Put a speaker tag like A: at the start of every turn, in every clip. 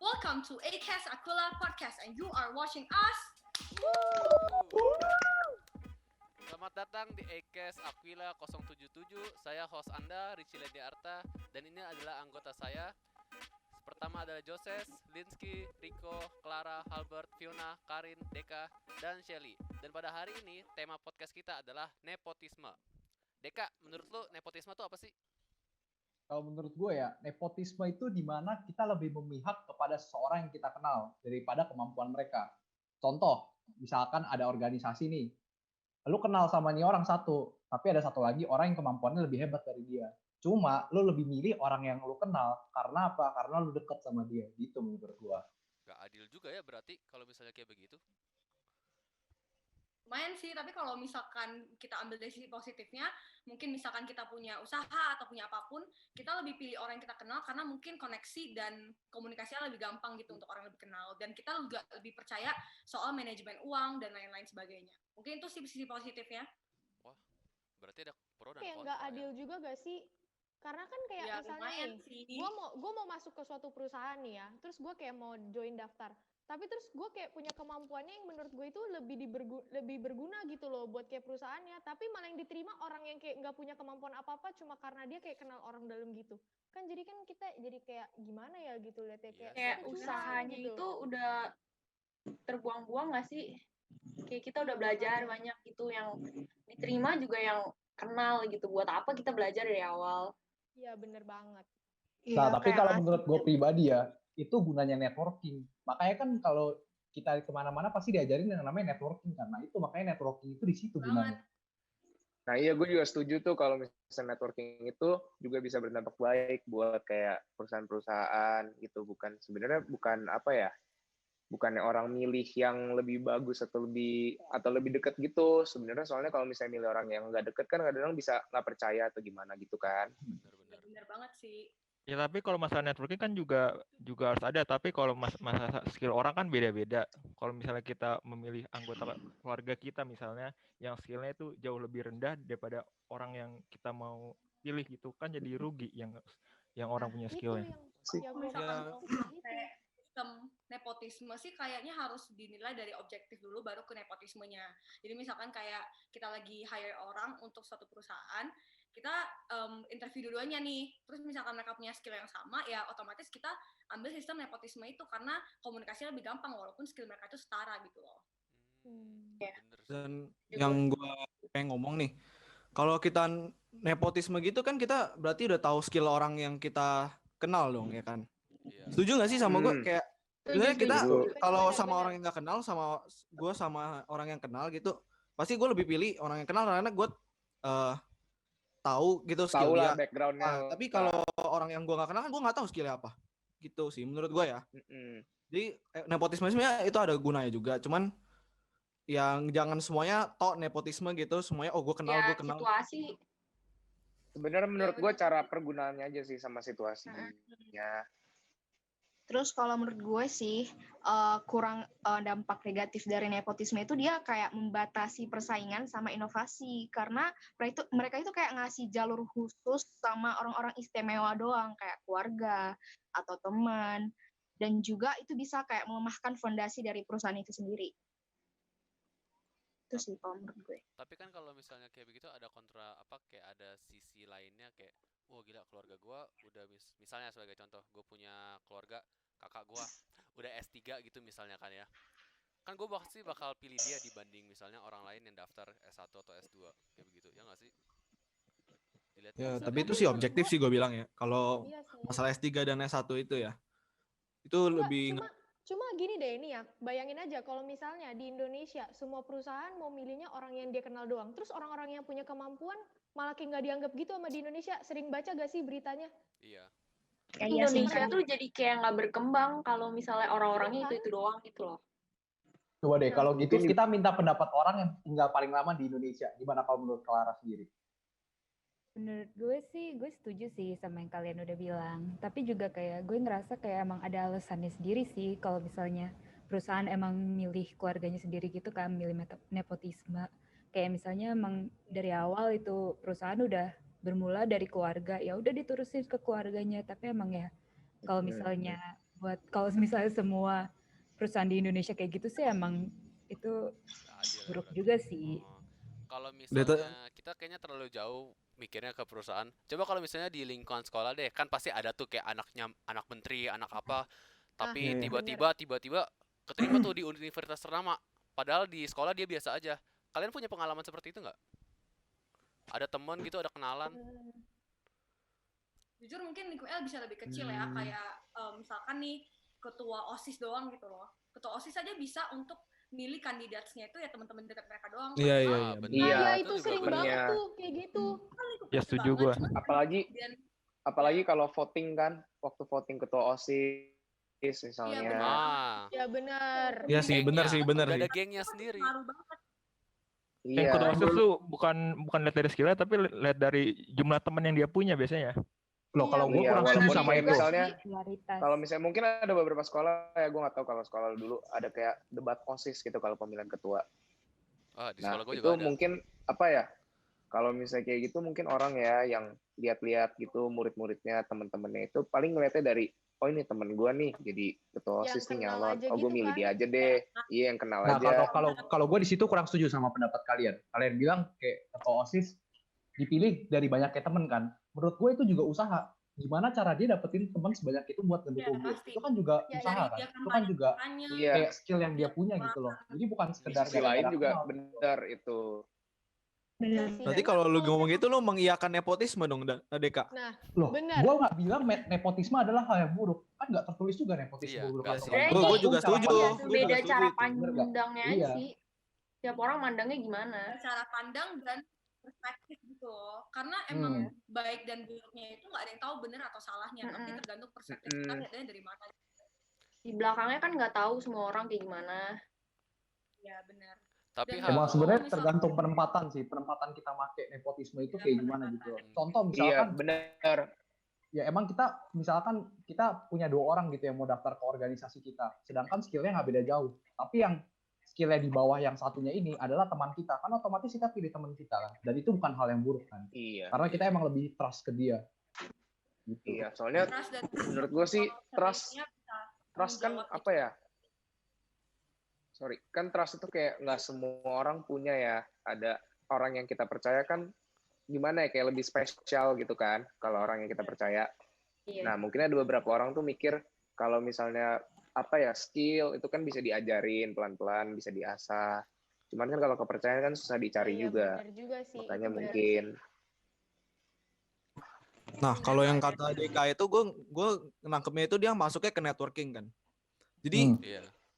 A: Welcome to ACAST Aquila Podcast and you are watching us.
B: Selamat datang di ACAST Aquila 077. Saya host Anda, Richie Ledi Arta, dan ini adalah anggota saya. Pertama adalah Joses, Linsky, Rico, Clara, Halbert, Fiona, Karin, Deka, dan Shelly. Dan pada hari ini tema podcast kita adalah nepotisme. Deka, menurut lo nepotisme itu apa sih?
C: Kalau menurut gue ya, nepotisme itu di mana kita lebih memihak kepada seseorang yang kita kenal daripada kemampuan mereka. Contoh, misalkan ada organisasi nih, lu kenal sama nih orang satu, tapi ada satu lagi orang yang kemampuannya lebih hebat dari dia. Cuma lu lebih milih orang yang lu kenal karena apa? Karena lu deket sama dia. Gitu menurut gue.
B: Gak adil juga ya berarti kalau misalnya kayak begitu.
A: Lumayan sih, tapi kalau misalkan kita ambil dari sisi positifnya, mungkin misalkan kita punya usaha atau punya apapun, kita lebih pilih orang yang kita kenal karena mungkin koneksi dan komunikasinya lebih gampang gitu untuk orang yang lebih kenal. Dan kita juga lebih percaya soal manajemen uang dan lain-lain sebagainya. Mungkin itu sisi positifnya.
B: Wah, berarti ada pro dan
D: Kayak
B: kontra.
D: nggak adil juga gak sih? Karena kan kayak
A: Ya,
D: misalnya
A: lumayan
D: nih,
A: sih.
D: gue mau masuk ke suatu perusahaan nih ya, terus gue kayak mau join daftar. Tapi terus gue kayak punya kemampuannya yang menurut gue itu lebih berguna gitu loh buat kayak perusahaannya. Tapi malah yang diterima orang yang kayak nggak punya kemampuan apa-apa cuma karena dia kayak kenal orang dalam gitu. Kan jadi kan kita jadi kayak gimana ya gitu lihat ya
B: Iya,
E: Kayak
D: curang
E: usahanya
D: gitu.
E: itu udah terbuang-buang nggak sih? Kayak kita udah belajar banyak gitu, yang diterima juga yang kenal gitu. Buat apa kita belajar dari awal?
D: Iya bener banget.
C: Nah, tapi kalau menurut gue pribadi ya, itu gunanya networking. Makanya kan kalau kita kemana-mana pasti diajarin yang namanya networking kan. Nah itu makanya networking itu di situ gunanya.
F: Nah iya, gue juga setuju tuh kalau misalnya networking itu juga bisa berdampak baik buat kayak perusahaan-perusahaan gitu. Bukan apa ya, bukannya orang milih yang lebih bagus atau lebih dekat gitu. Sebenarnya soalnya kalau misalnya milih orang yang nggak deket kan kadang-kadang bisa nggak percaya atau gimana gitu kan.
A: Bener banget sih.
G: Ya tapi kalau masalah networking kan juga harus ada, tapi kalau masalah skill orang kan beda-beda. Kalau misalnya kita memilih anggota keluarga kita misalnya yang skillnya itu jauh lebih rendah daripada orang yang kita mau pilih gitu, kan jadi rugi yang orang punya skillnya.
A: Sistem nepotisme sih kayaknya harus dinilai dari objektif dulu baru ke nepotismenya. Jadi misalkan kayak kita lagi hire orang untuk suatu perusahaan, kita interview dua-duanya nih, terus misalkan mereka punya skill yang sama, ya otomatis kita ambil sistem nepotisme itu karena komunikasinya lebih gampang walaupun skill mereka itu setara gitu loh.
H: Dan yang gue pengen ngomong nih, kalau kita nepotisme gitu kan kita berarti udah tahu skill orang yang kita kenal dong ya kan. Setuju gak sih sama gue? Kayak sebenarnya kita kalau sama orang yang gak kenal, sama gue sama orang yang kenal gitu, pasti gue lebih pilih orang yang kenal karena gue tahu gitu skill dia.
F: Backgroundnya.
H: Nah, tapi kalau orang yang gue gak kenal kan gue gak tahu skillnya apa. Gitu sih menurut gue ya. Jadi nepotisme sebenarnya itu ada gunanya juga. Cuman yang jangan semuanya nepotisme gitu. Semuanya gue kenal,
E: Ya,
H: gue kenal.
E: situasi.
F: Sebenarnya menurut gue cara pergunaannya aja sih sama situasinya.
I: Terus kalau menurut gue sih kurang dampak negatif dari nepotisme itu dia kayak membatasi persaingan sama inovasi karena mereka itu kayak ngasih jalur khusus sama orang-orang istimewa doang kayak keluarga atau teman, dan juga itu bisa kayak melemahkan fondasi dari perusahaan itu sendiri. Itu sih kalau menurut gue.
B: Tapi kan kalau misalnya kayak begitu ada kontra kayak ada sisi lainnya kayak wah gila keluarga gue udah misalnya sebagai contoh gue punya keluarga kakak gue udah S3 gitu misalnya kan ya, kan gue pasti bakal pilih dia dibanding misalnya orang lain yang daftar S1 atau S2 kayak begitu ya nggak sih?
H: Ya tapi itu sih objektif sih gue bilang ya kalau masalah S3 dan S1 itu ya itu lebih
D: Cuma gini deh ini ya, bayangin aja kalau misalnya di Indonesia semua perusahaan mau milihnya orang yang dia kenal doang, terus orang-orang yang punya kemampuan malah kayak nggak dianggap gitu sama di Indonesia. Sering baca gak sih beritanya?
B: Iya.
E: Indonesia tuh jadi kayak nggak berkembang kalau misalnya orang-orangnya itu doang gitu loh.
C: Coba deh kalau gitu kita minta pendapat orang yang tinggal paling lama di Indonesia. Gimana kalau menurut Clara sendiri?
J: Menurut gue sih, gue setuju sih sama yang kalian udah bilang. Tapi juga kayak gue ngerasa kayak emang ada alasannya sendiri sih kalau misalnya perusahaan emang milih keluarganya sendiri gitu kan, milih nepotisme. kayak misalnya emang dari awal itu perusahaan udah bermula dari keluarga, ya udah diterusin ke keluarganya. Tapi emang ya kalau misalnya kalau misalnya semua perusahaan di Indonesia kayak gitu sih emang itu buruk juga sih.
B: Kalau misalnya kita kayaknya terlalu jauh mikirnya ke perusahaan. Coba kalau misalnya di lingkungan sekolah deh, kan pasti ada tuh kayak anak menteri, anak apa. Tapi tiba-tiba keterima tuh di universitas ternama. Padahal di sekolah dia biasa aja. Kalian punya pengalaman seperti itu nggak? Ada teman gitu, ada kenalan?
A: Jujur mungkin lingkupnya bisa lebih kecil ya, kayak misalkan nih ketua OSIS doang gitu loh. Ketua OSIS aja bisa untuk milih kandidatnya itu ya teman-teman dekat mereka doang.
H: Iya.
D: Iya, itu sering banget tuh kayak gitu.
G: Ya setuju gue.
F: Apalagi kalau voting kan, waktu voting ketua OSIS misalnya.
D: Ya benar.
H: Iya sih, benar sih.
B: Ada gengnya sendiri.
G: Yang ketua OSIS tuh bukan lihat dari skillnya, tapi lihat dari jumlah teman yang dia punya biasanya.
C: Loh, kalau gue kurang setuju sama itu.
F: Kalau misalnya mungkin ada beberapa sekolah, ya gue nggak tahu kalau sekolah dulu ada kayak debat OSIS gitu kalau pemilihan ketua.
B: Di sekolah gue
F: itu
B: juga ada.
F: Mungkin apa ya? Kalau misalnya kayak gitu mungkin orang ya yang lihat-lihat gitu murid-muridnya, teman-temannya itu paling ngeliatnya dari ini temen gue nih jadi ketua OSIS nih nyalon, gue milih dia aja deh. Iya, yang kenal aja.
C: Kalau gue di situ kurang setuju sama pendapat kalian. Kalian bilang kayak ketua OSIS dipilih dari banyaknya temen kan. Menurut gue itu juga usaha. Gimana cara dia dapetin teman sebanyak itu buat ngedukung dia? Itu kan juga usaha kan. Itu kan juga kayak skill yang dia punya gitu loh. Jadi bukan sekedar
F: sisi lain juga benar itu.
H: Berarti kalau lu ngomong gitu lu mengiyakan nepotisme dong, Deka.
D: Nah,
C: loh, gue nggak bilang nepotisme adalah hal yang buruk. Kan nggak tertulis juga nepotisme buruk.
H: Gue juga setuju.
E: Beda cara pandangnya aja sih. Tiap orang mandangnya gimana?
A: Cara pandang dan perspektif gitu loh. Karena emang baik dan buruknya itu nggak ada yang tahu benar atau salahnya, tapi tergantung perspektif kita lihatnya dari mana.
E: Di belakangnya kan nggak tahu semua orang kayak gimana.
A: Ya benar.
B: Tapi
C: emang sebenarnya tergantung penempatan kita pakai nepotisme itu kayak gimana gitu. Contoh misalkan.
F: Iya benar.
C: Ya emang misalkan kita punya 2 orang gitu yang mau daftar ke organisasi kita, sedangkan skillnya nggak beda jauh. Tapi yang skillnya di bawah yang satunya ini adalah teman kita, kan otomatis kita pilih teman kita kan. Dan itu bukan hal yang buruk kan.
F: Iya.
C: Karena kita emang lebih trust ke dia. Gitu.
F: Iya, soalnya menurut gue sih trust kan apa ya? Kan trust itu kayak nggak semua orang punya ya. Ada orang yang kita percaya kan gimana ya, kayak lebih spesial gitu kan kalau orang yang kita percaya. Nah, mungkin ada beberapa orang tuh mikir kalau misalnya apa ya, skill itu kan bisa diajarin pelan-pelan, bisa diasah. Cuman kan kalau kepercayaan kan susah dicari juga. Makanya mungkin.
H: Nah, kalau yang kata DK itu gue nangkepnya itu dia masuknya ke networking kan. Jadi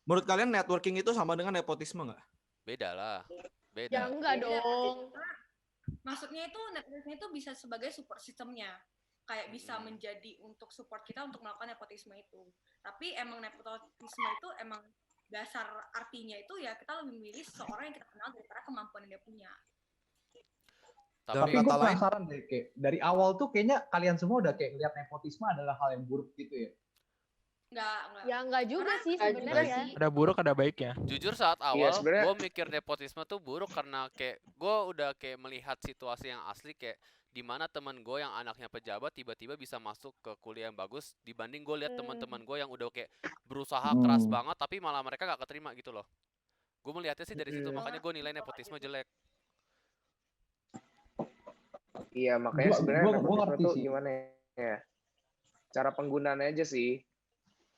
H: menurut kalian networking itu sama dengan nepotisme nggak?
B: Beda lah. Beda.
D: Ya enggak dong.
A: Maksudnya itu networking itu bisa sebagai support sistemnya. Kayak bisa menjadi untuk support kita untuk melakukan nepotisme itu. Tapi emang nepotisme itu emang dasar artinya itu ya kita lebih memilih seseorang yang kita kenal daripada kemampuan yang dia punya.
C: Tapi gue penasaran deh, kayak dari awal tuh kayaknya kalian semua udah kayak lihat nepotisme adalah hal yang buruk gitu ya.
A: Enggak.
D: Ya enggak juga sih sebenarnya.
G: Ada buruk, ada baiknya.
B: Jujur saat awal gue mikir nepotisme tuh buruk karena kayak gue udah kayak melihat situasi yang asli, kayak di mana teman gue yang anaknya pejabat tiba-tiba bisa masuk ke kuliah yang bagus dibanding gue lihat teman-teman gue yang udah kayak berusaha keras banget tapi malah mereka gak keterima gitu loh. Gue melihatnya sih dari situ, makanya gue nilai nepotisme jelek.
F: Iya, makanya sebenarnya nepotisme tuh gimana ya? Cara penggunaannya aja sih.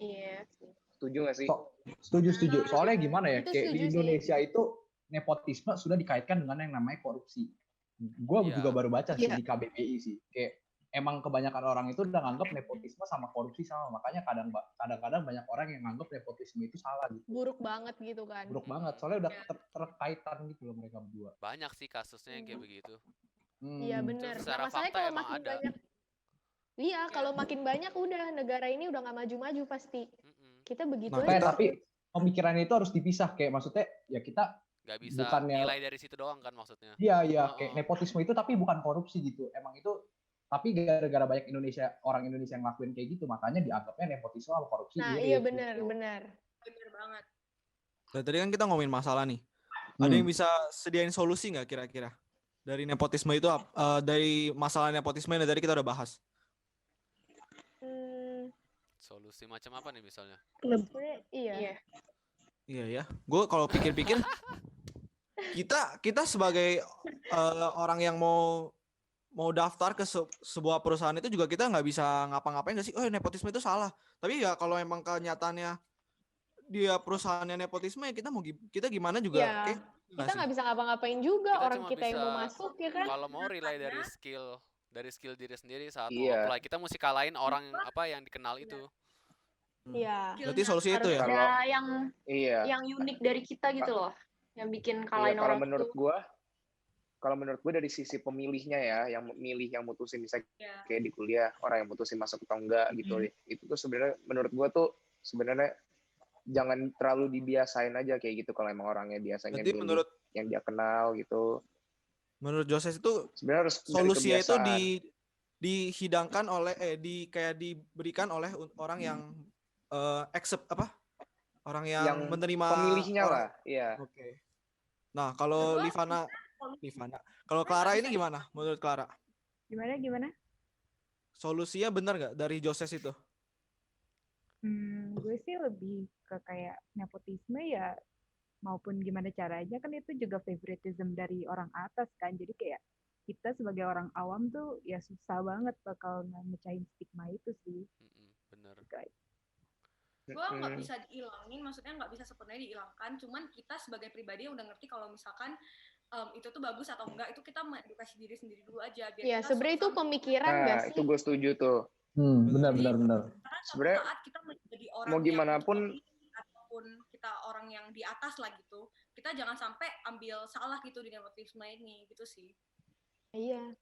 E: Iya.
F: Setuju nggak sih?
C: Setuju. Soalnya gimana ya? Kayak di Indonesia itu nepotisme sudah dikaitkan dengan yang namanya korupsi. Gue juga baru baca sih di KBBI sih. Kayak emang kebanyakan orang itu udah nganggap nepotisme sama korupsi sama. Makanya kadang-kadang banyak orang yang nganggap nepotisme itu salah gitu.
D: Buruk banget gitu kan.
C: Buruk banget. Soalnya udah terkaitan gitu loh mereka berdua.
B: Banyak sih kasusnya yang kayak begitu.
D: Iya benar.
B: Secara
D: masalahnya
B: fakta
D: kalau
B: emang
D: makin
B: ada.
D: banyak, kalau makin banyak udah negara ini udah nggak maju-maju pasti. Kita begitu aja.
C: Tapi pemikirannya itu harus dipisah, kayak maksudnya ya kita
B: nggak bisa nilai dari situ doang kan maksudnya.
C: Iya, kayak nepotisme itu tapi bukan korupsi gitu. Emang itu tapi gara-gara banyak orang Indonesia yang ngelakuin kayak gitu, makanya dianggapnya nepotisme sama korupsi.
D: Nah, iya benar.
A: Benar banget.
H: Tadi kan kita ngomongin masalah nih. Ada yang
C: Hmm.
H: bisa sediain solusi nggak kira-kira dari nepotisme itu dari masalah nepotisme yang tadi kita udah bahas?
B: Solusi macam apa nih misalnya?
D: Sebenarnya iya.
E: Iya.
H: Iya ya, gue kalau pikir-pikir kita sebagai orang yang mau daftar ke sebuah perusahaan itu juga kita nggak bisa ngapa-ngapain nggak sih? Oh nepotisme itu salah. Tapi ya kalau emang kenyataannya dia perusahaannya nepotisme ya kita gimana juga
D: Iya.
H: kayak
D: Kita nggak bisa ngapa-ngapain juga,
B: Kita
D: orang
B: cuma
D: kita yang mau
B: bisa
D: masuk ya kan.
B: kalau mau rely dari skill diri sendiri saat mau
F: Iya.
B: apply. Kita mesti kalahin orang apa yang dikenal itu.
D: Iya.
H: Berarti solusi itu
E: Harus
H: ya.
E: ada yang
F: Iya.
E: unik dari kita gitu loh, yang bikin
F: Iya,
E: kalahin
F: kalau
E: orang
F: menurut
E: itu.
F: gua dari sisi pemilihnya ya, yang milih yang mutusin bisa
A: Iya.
F: kayak di kuliah orang yang mutusin masuk atau enggak gitu. Itu tuh sebenarnya menurut gua tuh sebenarnya jangan terlalu dibiasain aja kayak gitu kalau emang orangnya biasanya
H: Berarti
F: milih
H: menurut
F: yang dia kenal gitu.
H: menurut Joses itu
F: Sebenarnya harus dari
H: solusinya itu
F: kebiasaan.
H: dihidangkan oleh kayak diberikan oleh orang yang accept apa? Orang yang menerima
F: pemilihnya
H: orang.
F: lah, iya.
H: Oke. Nah, kalau
A: Kedua,
H: Livana, kalau Clara ini gimana? Menurut Clara,
J: Gimana?
H: solusinya benar nggak dari Joses itu?
J: Gue sih lebih ke kayak nepotisme ya, maupun gimana caranya kan itu juga favoritism dari orang atas kan. Jadi kayak kita sebagai orang awam tuh ya susah banget bakal mecahin stigma itu sih.
B: Bener.
A: Gue nggak bisa dihilangin, maksudnya nggak bisa sepenuhnya dihilangkan, cuman kita sebagai pribadi yang udah ngerti kalau misalkan itu tuh bagus atau enggak, itu kita mengedukasi diri sendiri dulu aja. Biar
D: Iya,
A: kita
D: sebenarnya itu pemikiran nggak
F: Nah,
D: sih?
F: itu gue setuju tuh.
C: Benar.
A: Sebenarnya saat kita menjadi orang
F: mau gimana pun
A: ataupun kita orang yang di atas lah gitu, kita jangan sampai ambil salah gitu di nepotisme ini gitu sih.
D: Iya.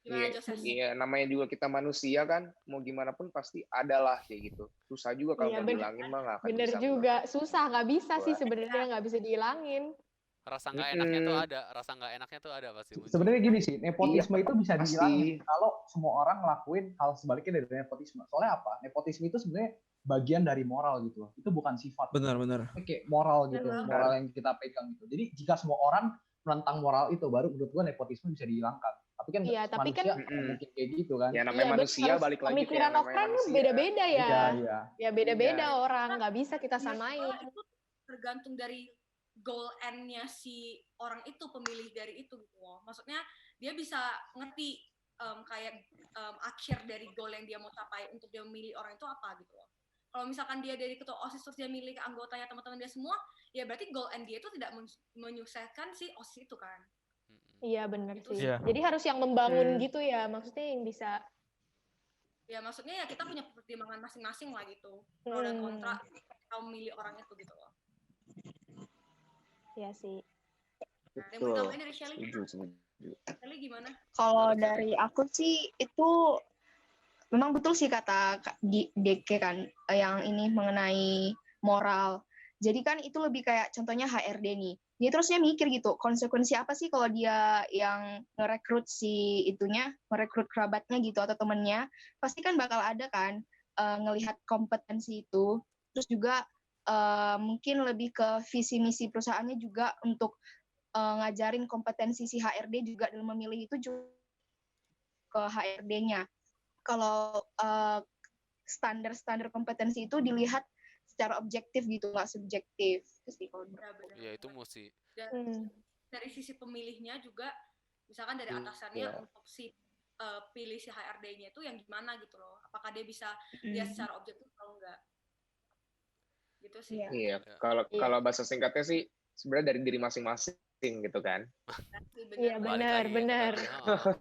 A: Gimana Joses?
F: Iya, namanya juga kita manusia kan, mau gimana pun pasti ada lah kayak gitu. Susah juga kalau
D: Iya,
F: mau dihilangin mah nggak akan
D: bener
F: bisa.
D: juga, susah, nggak bisa sih sebenarnya, nggak bisa dihilangin.
B: Rasa nggak enaknya tuh ada, rasa nggak enaknya tuh ada pasti muncul.
C: Sebenarnya gini sih, nepotisme
F: Iya,
C: itu bisa
F: pasti.
C: dihilangin kalau semua orang ngelakuin hal sebaliknya dari nepotisme. Soalnya apa? Nepotisme itu sebenarnya bagian dari moral gitu loh. Itu bukan sifat.
H: Benar.
C: Ini kayak moral gitu, moral yang kita pegang gitu. Jadi jika semua orang menentang moral itu, baru menurut gua nepotisme bisa dihilangkan. Tapi kan
D: Iya, tapi
C: manusia
D: kan
C: mungkin kayak gitu kan.
F: Ya namanya manusia,
D: harus
F: balik lagi
D: pemikiran
F: kayak
D: orang
F: manusia.
D: beda-beda ya.
C: Iya.
D: Ya beda-beda orang, nggak bisa kita
A: Menurut
D: samain.
A: gua itu tergantung dari goal end-nya si orang itu, pemilih dari itu gitu loh. Maksudnya dia bisa ngerti kayak akhir dari goal yang dia mau capai untuk dia memilih orang itu apa gitu loh. Kalau misalkan dia dari ketua OSIS terus dia milih ke anggotanya teman-teman dia semua, ya berarti goal end dia itu tidak menyukseskan si OSIS itu kan.
D: Iya benar sih.
H: Iya.
D: Jadi harus yang membangun gitu ya, maksudnya yang bisa.
A: Ya maksudnya ya kita punya pertimbangan masing-masing lah gitu. Pro dan kontra kita memilih orang itu gitu loh.
D: Iya sih.
A: Ada yang mau ditambahin dari Shelly?
F: Setuju.
A: Shelly gimana?
I: Kalau dari aku sih itu memang betul sih kata Deke kan yang ini mengenai moral. Jadi kan itu lebih kayak contohnya HRD nih. Dia terusnya mikir gitu, konsekuensi apa sih kalau dia yang ngerekrut si itunya, merekrut kerabatnya gitu atau temennya, pasti kan bakal ada kan ngelihat kompetensi itu. Terus juga mungkin lebih ke visi misi perusahaannya juga untuk ngajarin kompetensi si HRD juga dalam memilih itu juga ke HRD-nya. Kalau standar-standar kompetensi itu dilihat secara objektif gitu, nggak subjektif.
B: Ya itu mesti.
A: Dari sisi pemilihnya juga, misalkan dari atasannya untuk si pilih si HRD-nya itu yang gimana gitu loh. Apakah dia bisa lihat secara objektif atau enggak? Gitu sih.
F: Iya, kalau bahasa singkatnya sih sebenarnya dari diri masing-masing gitu kan.
D: Iya benar.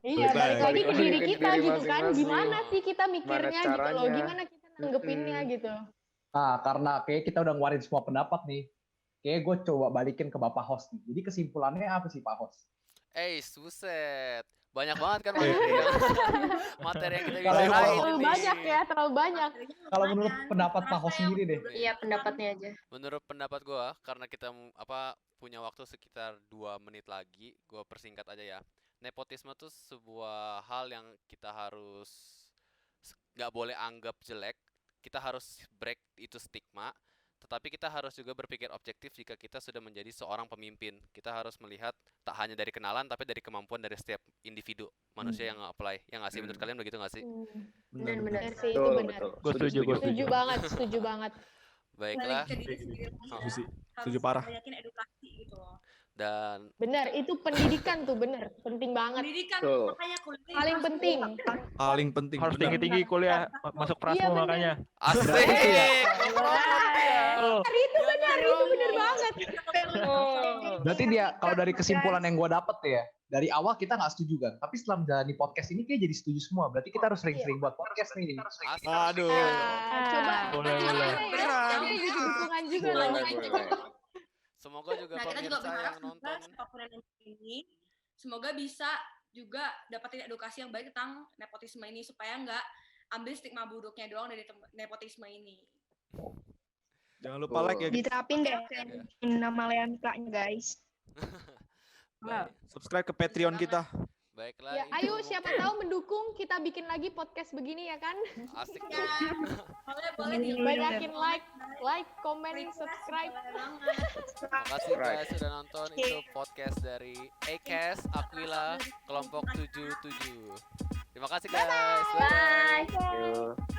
D: Iya
F: Balik
D: balik lagi ke diri kita
F: diri
D: gitu kan.
F: masing-masing.
D: Gimana sih kita mikirnya gitu loh?
F: caranya.
D: Gimana kita nanggepinnya gitu?
C: Nah, karena kayak kita udah ngeluarin semua pendapat nih, kayak gue coba balikin ke Bapak host nih. Jadi kesimpulannya apa sih Pak host?
B: Suset. Banyak banget kan materi yang kita
C: Kalau
B: bicarain
D: Terlalu
B: ini.
D: banyak ya, terlalu banyak.
C: Kalau menurut pendapat Pak host sendiri deh.
E: Iya, pendapatnya aja.
B: Menurut pendapat gua, karena kita punya waktu sekitar 2 menit lagi, gua persingkat aja ya. Nepotisme tuh sebuah hal yang kita harus nggak boleh anggap jelek. Kita harus break itu stigma. Tetapi kita harus juga berpikir objektif jika kita sudah menjadi seorang pemimpin. Kita harus melihat tak hanya dari kenalan, tapi dari kemampuan dari setiap individu manusia yang apply. Yang nggak sih, menurut kalian begitu nggak sih?
D: Benar sih, itu
F: Betul,
D: benar.
F: betul.
G: Gue setuju, gue
D: Setuju banget, setuju banget.
B: Baiklah,
A: Balik ke diri sendiri lagi
B: Oh.
A: ya.
H: Setuju
A: Harus
H: parah.
A: banyakin edukasi gitu loh.
B: dan
D: Benar, itu pendidikan tuh bener, penting banget.
A: Pendidikan
F: Betul.
A: makanya kuliah
D: Paling
A: harus
D: penting.
H: Paling penting.
G: harus
H: benar.
G: tinggi-tinggi kuliah masuk
D: Iya,
G: Prasmo
D: bener.
G: makanya.
B: asik.
G: Oh,
D: Itu bener banget.
C: Berarti dia kalau dari kesimpulan yang gue dapet ya, dari awal kita nggak setuju kan, tapi setelah menjalani podcast ini kayak jadi setuju semua. Berarti kita harus sering-sering buat podcast nih.
B: Asik.
H: Aduh.
D: Coba
G: Boleh,
D: gimana
G: boleh.
D: ya?
H: Beneran.
D: Yang jadi dukungan juga loh.
F: Boleh.
B: Semoga juga
A: Nah, kita juga
B: pemirsa
A: berharap
B: yang
A: juga
B: nonton
A: siapapun yang nonton ini semoga bisa juga dapetin edukasi yang baik tentang nepotisme ini supaya nggak ambil stigma buruknya doang dari nepotisme ini.
H: Jangan lupa like ya.
I: Diterapin deh nama Leantra-nya, guys.
B: Baik.
H: Subscribe ke Patreon kita.
B: Baiklah.
D: Ya,
B: itu
D: ayo siapa tahu mendukung kita bikin lagi podcast begini ya kan?
B: asik.
A: Ya, boleh di
D: Banyakin like, comment, subscribe.
B: Terima kasih guys sudah nonton. Itu podcast dari ACAS Aquila kelompok 77. Terima kasih guys. Bye.
F: Yuk.